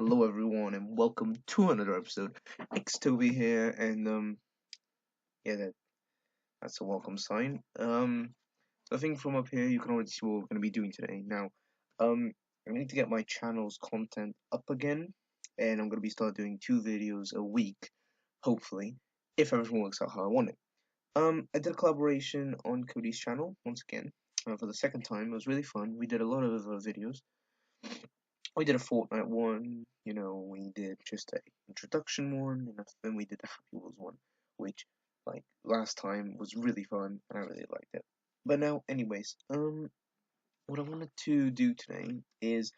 Hello everyone and welcome to another episode. It's Toby here and yeah that's a welcome sign. I think from up here you can already see what we're gonna be doing today. Now, I need to get my channel's content up again and I'm gonna be start doing 2 videos a week, hopefully, if everything works out how I want it. I did a collaboration on Cody's channel once again, for the second time. It was really fun. We did a lot of videos. We did a Fortnite one, we did just a introduction one, and then we did the Happy Wheels one, which, like, last time was really fun, and I really liked it. But now, anyways, what I wanted to do today is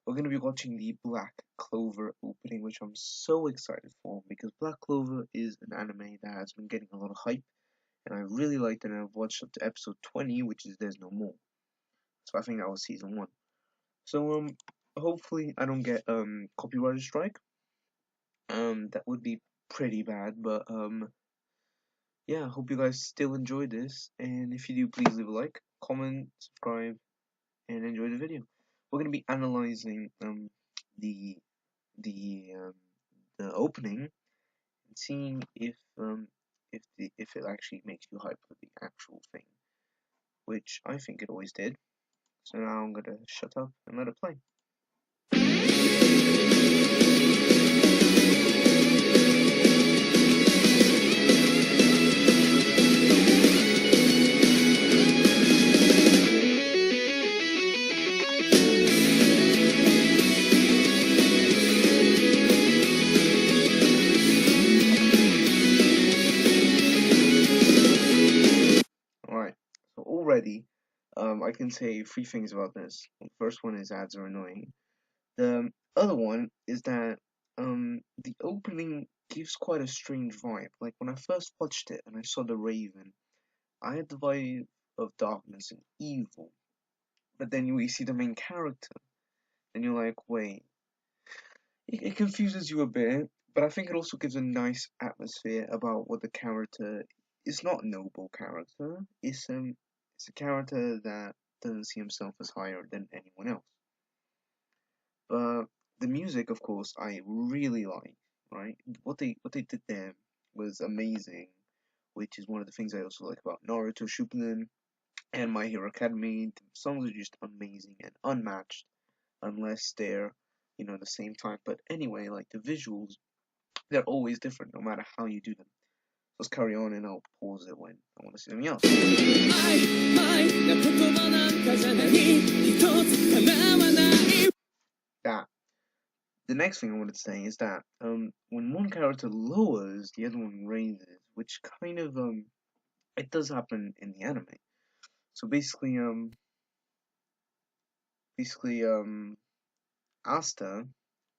we're gonna be watching the Black Clover opening, which I'm so excited for, because Black Clover is an anime that has been getting a lot of hype, and I really liked it, and I've watched up to episode 20, which is There's No More. So I think that was season 1. So, hopefully I don't get copyright strike. That would be pretty bad, but yeah, hope you guys still enjoyed this, and if you do, please leave a like, comment, subscribe, and enjoy the video. We're gonna be analyzing the the the opening and seeing if it actually makes you hype for the actual thing, which I think it always did. So now I'm gonna shut up and let it play. Alright, so already I can say 3 things about this. The first one is ads are annoying. The other one is that the opening gives quite a strange vibe. Like when I first watched it and I saw the Raven, I had the vibe of darkness and evil. But then you see the main character, and you're like, wait. It confuses you a bit, but I think it also gives a nice atmosphere about what the character is. Not a noble character. It's a character that doesn't see himself as higher than anyone else. But the music, of course, I really like. Right, what they did there was amazing, which is one of the things I also like about Naruto Shippuden and My Hero Academy. The songs are just amazing and unmatched, unless they're the same time. But anyway, like the visuals, they're always different no matter how you do them. Let's carry on and I'll pause it when I want to see something else. That. The next thing I wanted to say is that when one character lowers, the other one raises, which kind of it does happen in the anime. So basically Asta,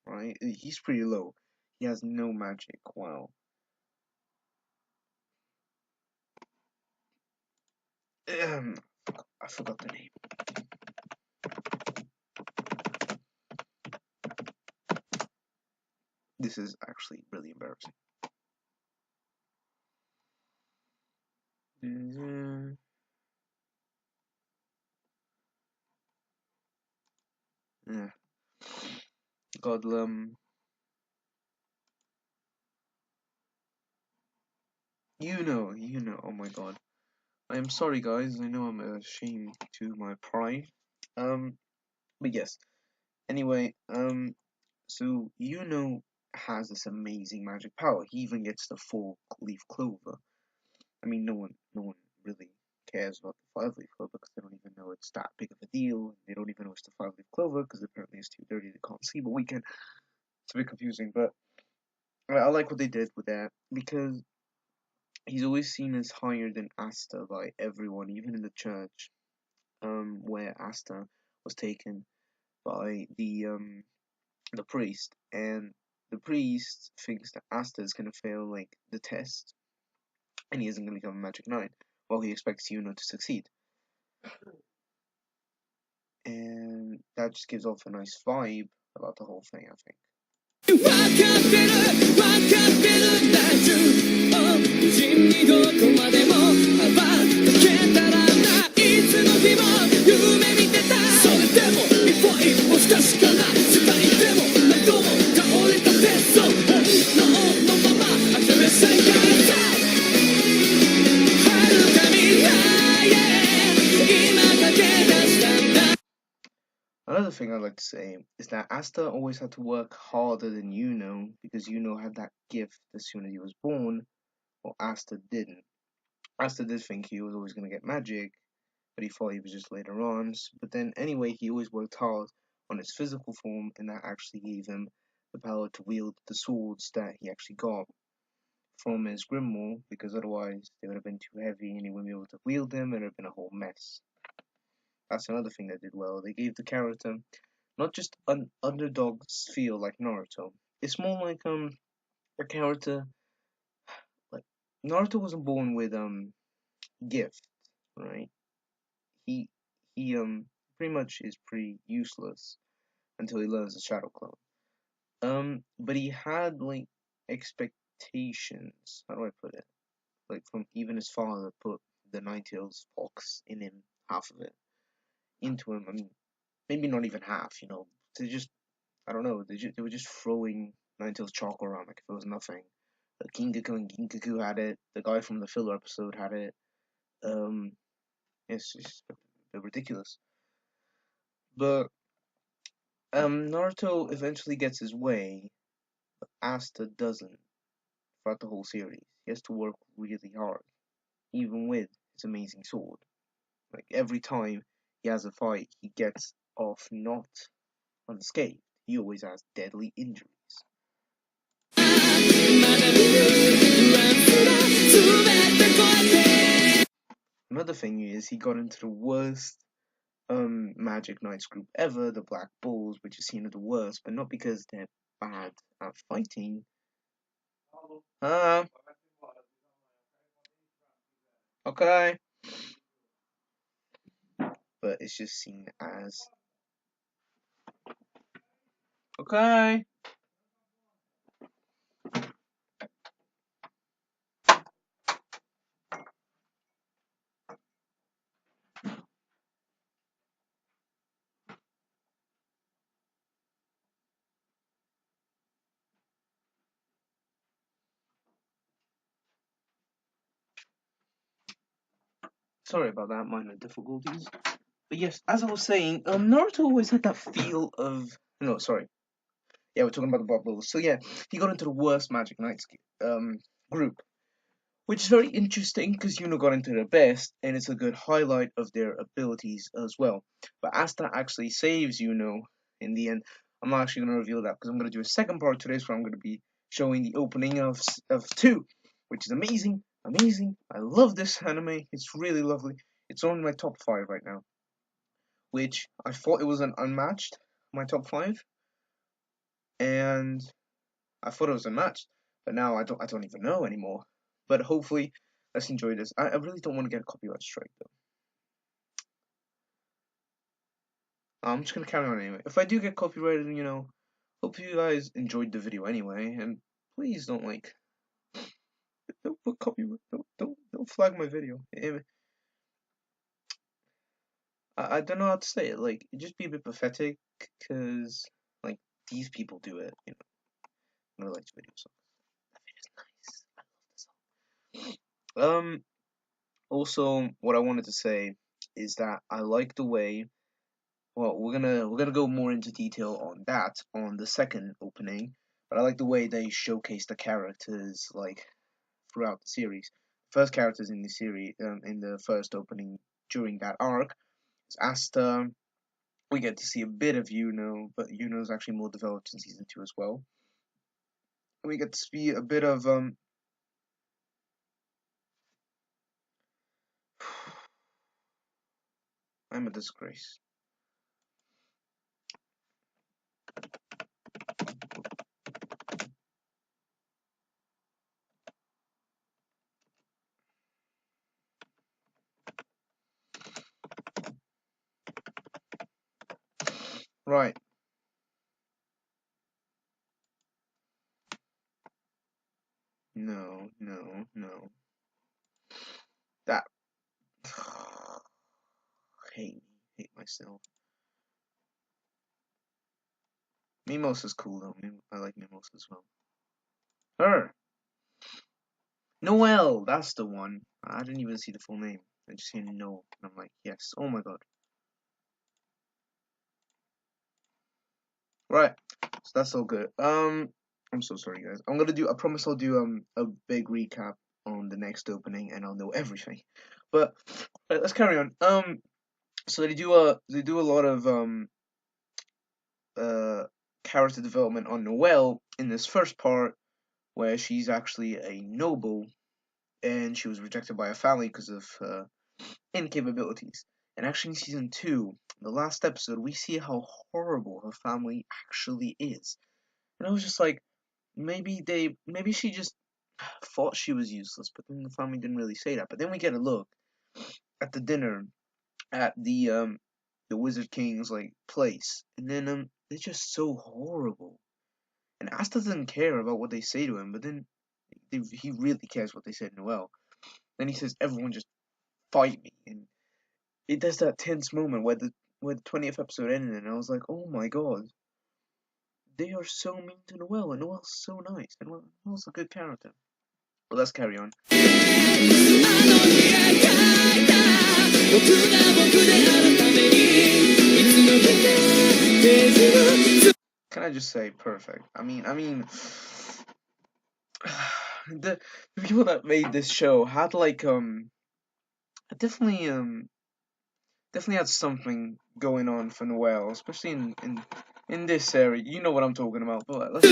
right? He's pretty low. He has no magic. Wow. I forgot the name. This is actually really embarrassing. Yeah. God, oh my god. I am sorry, guys. I know I'm ashamed to my pride. But yes. Anyway, so has this amazing magic power. He even gets the 4-leaf clover. I mean, no one really cares about the 5-leaf clover because they don't even know it's that big of a deal. They don't even know it's the 5-leaf clover because apparently it's too dirty, they can't see. But it's a bit confusing. But I like what they did with that because he's always seen as higher than Asta by everyone, even in the church, where Asta was taken by the priest, and the priest thinks that Asta is gonna fail like the test, and he isn't gonna become a Magic Knight, while he expects Yuno to succeed, and that just gives off a nice vibe about the whole thing, I think. to say is that Asta always had to work harder than Yuno because Yuno had that gift as soon as he was born, while Asta didn't. Asta did think he was always going to get magic, but he thought he was just later on. But then, anyway, he always worked hard on his physical form, and that actually gave him the power to wield the swords that he actually got from his grimoire, because otherwise they would have been too heavy and he wouldn't be able to wield them, and it would have been a whole mess. That's another thing they did well. They gave the character not just an underdog's feel like Naruto. It's more like a character like Naruto wasn't born with gift, right? He he pretty much is pretty useless until he learns the Shadow Clone. But he had like expectations. How do I put it? Like from even his father put the Ninetales fox in him, half of it into him. I mean, maybe not even half. They just I don't know. They were just throwing Ninetales chalk around like if it was nothing. Gingaku and Gingaku had it. The guy from the filler episode had it. Um, it's just a bit ridiculous. But Naruto eventually gets his way, but Asta doesn't throughout the whole series. He has to work really hard, even with his amazing sword. Like every time he has a fight, he gets off not unscathed. He always has deadly injuries. Another thing is he got into the worst Magic Knights group ever, the Black Bulls, which is seen as the worst, but not because they're bad at fighting. Okay. But it's just seen as okay. Sorry about that, minor difficulties. But yes, as I was saying, Naruto always had that feel of no, sorry. Yeah, we're talking about the Black Bulls. So yeah, he got into the worst Magic Knights group, which is very interesting because Yuno got into their best, and it's a good highlight of their abilities as well. But Asta actually saves Yuno in the end. I'm not actually going to reveal that because I'm going to do a second part to this where I'm going to be showing the opening of 2, which is amazing, amazing. I love this anime. It's really lovely. It's on my top 5 right now, which I thought it was an unmatched, my top 5, and I thought it was unmatched, but now I don't even know anymore. But hopefully, let's enjoy this. I really don't want to get a copyright strike though. I'm just gonna carry on anyway. If I do get copyrighted, hope you guys enjoyed the video anyway, and please don't put copyright, don't flag my video. I don't know how to say it. Like, just be a bit pathetic, cause like these people do it. I like the video, so that video's nice. I love the song. Also, what I wanted to say is that I like the way. Well, we're gonna go more into detail on that on the second opening, but I like the way they showcase the characters like throughout the series. First characters in the series, in the first opening during that arc, is Asta. We get to see a bit of Yuno, but Yuno is actually more developed in season 2 as well. We get to see a bit of I'm a disgrace. Right. No, no, no. That hate myself. Mimosa's cool though. I like Mimosa as well. Her! Noelle! That's the one. I didn't even see the full name. I just hear no. And I'm like, yes. Oh my god. Right. So that's all good. I'm so sorry, guys. I promise I'll do a big recap on the next opening, and I'll know everything. But let's carry on. So they do a lot of uh character development on Noelle in this first part, where she's actually a noble, and she was rejected by her family because of incapabilities. And actually, in season two, the last episode, we see how horrible her family actually is. And I was just like, maybe she just thought she was useless, but then the family didn't really say that. But then we get a look at the dinner at the Wizard King's like place, and then they're just so horrible. And Asta doesn't care about what they say to him, but then he really cares what they said to Noel. Then he says, "Everyone just fight me," and it does that tense moment where the 20th episode ended, and I was like, "Oh my god, they are so mean to Noel, and Noel's so nice, and Noel's a good character." Well, let's carry on. Can I just say perfect? I mean, the people that made this show had like definitely definitely had something going on for Noelle, especially in this area. You know what I'm talking about. But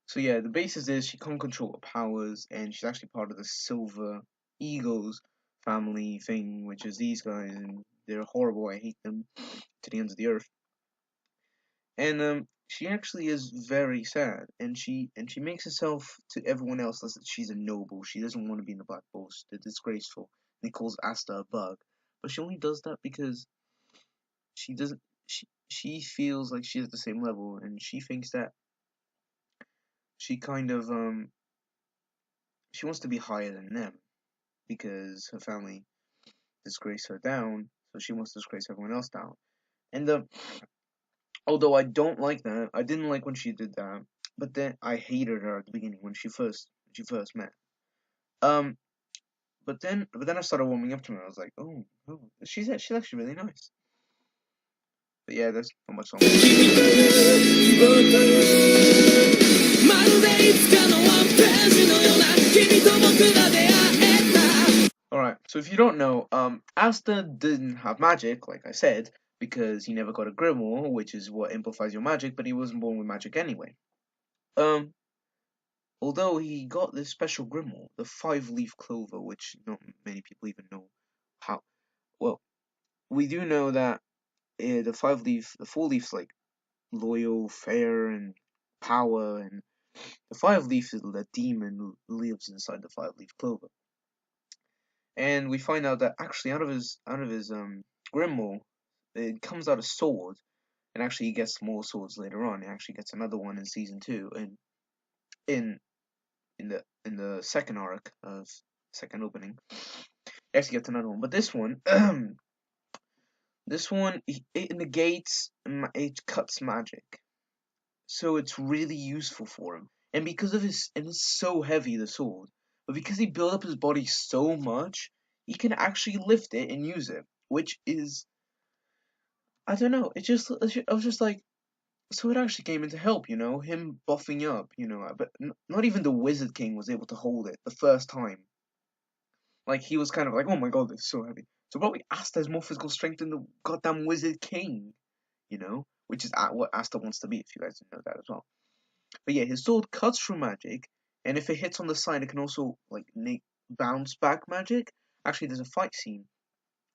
so yeah, the basis is she can't control her powers, and she's actually part of the Silver Eagles family thing, which is these guys, and they're horrible. I hate them to the ends of the earth. And she actually is very sad, and she makes herself to everyone else that she's a noble. She doesn't want to be in the Black Forest. They're disgraceful. And he calls Asta a bug, but she only does that because she doesn't. She feels like she's at the same level, and she thinks that she kind of she wants to be higher than them because her family disgraced her down, so she wants to disgrace everyone else down. And although I don't like that, I didn't like when she did that. But then I hated her at the beginning when she first met. Um, but then I started warming up to her. I was like, oh, she's actually really nice. But yeah, there's not much longer. Alright, so if you don't know, Asta didn't have magic, like I said, because he never got a Grimoire, which is what amplifies your magic, but he wasn't born with magic anyway. Um, Although he got this special Grimoire, the 5-leaf clover, which not many people even know how. Well, we do know that the 4-leaf's like loyal, fair, and power, and the 5-leaf is the demon who lives inside the 5-leaf clover. And we find out that actually out of his Grimoire, it comes out a sword, and actually he gets more swords later on. He actually gets another one in season 2, and in in the second arc of second opening, he actually gets another one. But this one, it negates, it cuts magic, so it's really useful for him. And because of and it's so heavy, the sword, but because he built up his body so much, he can actually lift it and use it, which is, I don't know. I was just like, so it actually came in to help, him buffing up, but not even the Wizard King was able to hold it the first time. Like, he was kind of like, oh my god, it's so heavy. So probably Asta has more physical strength than the goddamn Wizard King, which is what Asta wants to be, if you guys didn't know that as well. But yeah, his sword cuts through magic, and if it hits on the side, it can also, like, make bounce back magic. Actually, there's a fight scene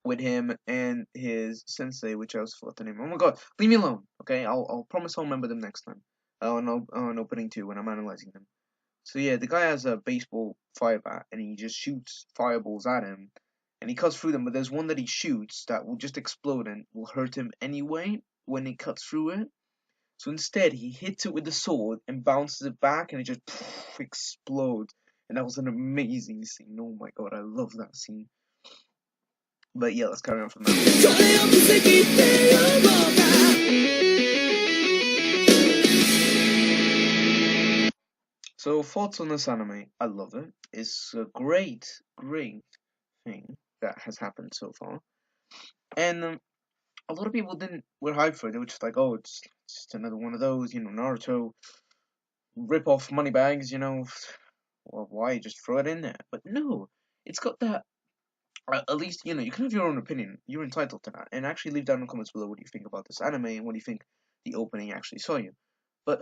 with him and his sensei, which I also forgot the name. Oh my god, leave me alone, okay? I'll promise I'll remember them next time. On opening 2 when I'm analyzing them. So yeah, the guy has a baseball fire bat, and he just shoots fireballs at him, and he cuts through them. But there's one that he shoots that will just explode and will hurt him anyway when he cuts through it. So instead, he hits it with the sword and bounces it back, and it just explodes. And that was an amazing scene. Oh my god, I love that scene. But yeah, let's carry on from there. So thoughts on this anime? I love it. It's a great, great thing that has happened so far. And a lot of people didn't were hyped for it. They were just like, oh, it's just another one of those, Naruto rip off money bags, Well, why just throw it in there? But no, it's got that. At least you can have your own opinion. You're entitled to that, and actually leave down in the comments below what you think about this anime and what do you think the opening actually saw you. But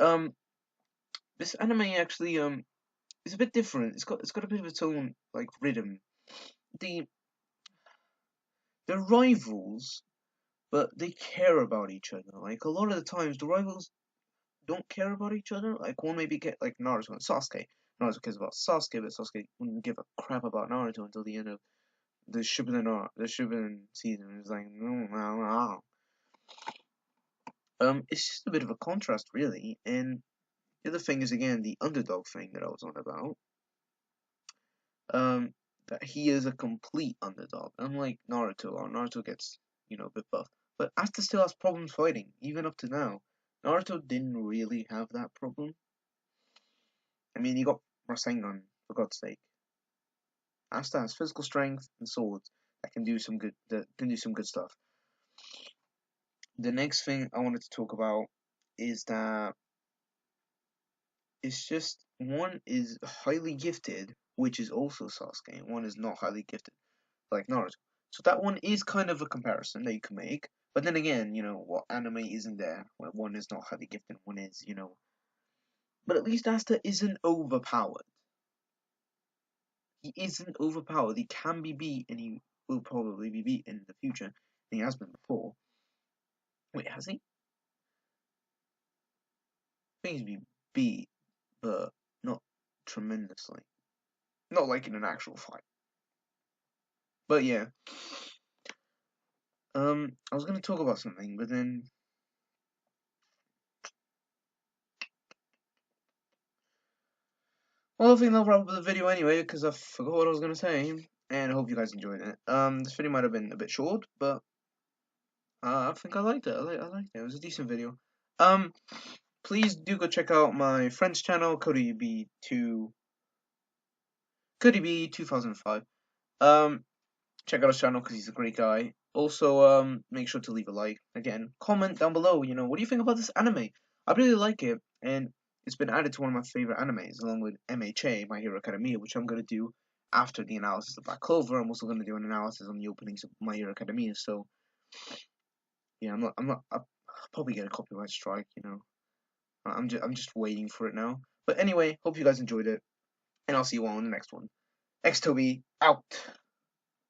this anime actually is a bit different. It's got a bit of its own like rhythm. The they're rivals, but they care about each other. Like a lot of the times, the rivals don't care about each other. Like one maybe get like Naruto and Sasuke. Naruto cares about Sasuke, but Sasuke wouldn't give a crap about Naruto until the end of the Shippuden season. It's like no, no, no. It's just a bit of a contrast, really. And the other thing is again the underdog thing that I was on about. Um, that he is a complete underdog, unlike Naruto. Or Naruto gets a bit buff, but Asta still has problems fighting, even up to now. Naruto didn't really have that problem. I mean, he got Rasengan for God's sake. Asta has physical strength and swords that can do some good stuff. The next thing I wanted to talk about is that it's just one is highly gifted, which is also Sasuke, and one is not highly gifted, like Naruto. So that one is kind of a comparison that you can make. But then again, what anime isn't there where one is not highly gifted, one is. But at least Asta isn't overpowered. He isn't overpowered. He can be beat, and he will probably be beat in the future. And he has been before. Wait, has he? I think he's been beat, but not tremendously. Not like in an actual fight. But yeah. I was gonna talk about something, but then well, I think that'll wrap up the video anyway, because I forgot what I was gonna say, and I hope you guys enjoyed it. This video might have been a bit short, but I think I liked it. I liked it. It was a decent video. Please do go check out my friend's channel, CodyB2005. Check out his channel because he's a great guy. Also, make sure to leave a like. Again, comment down below. What do you think about this anime? I really like it, and it's been added to one of my favorite animes, along with MHA, My Hero Academia, which I'm gonna do after the analysis of Black Clover. I'm also gonna do an analysis on the openings of My Hero Academia. So, yeah, I'll probably get a copyright strike. I'm just waiting for it now. But anyway, hope you guys enjoyed it, and I'll see you all in the next one. X Toby out.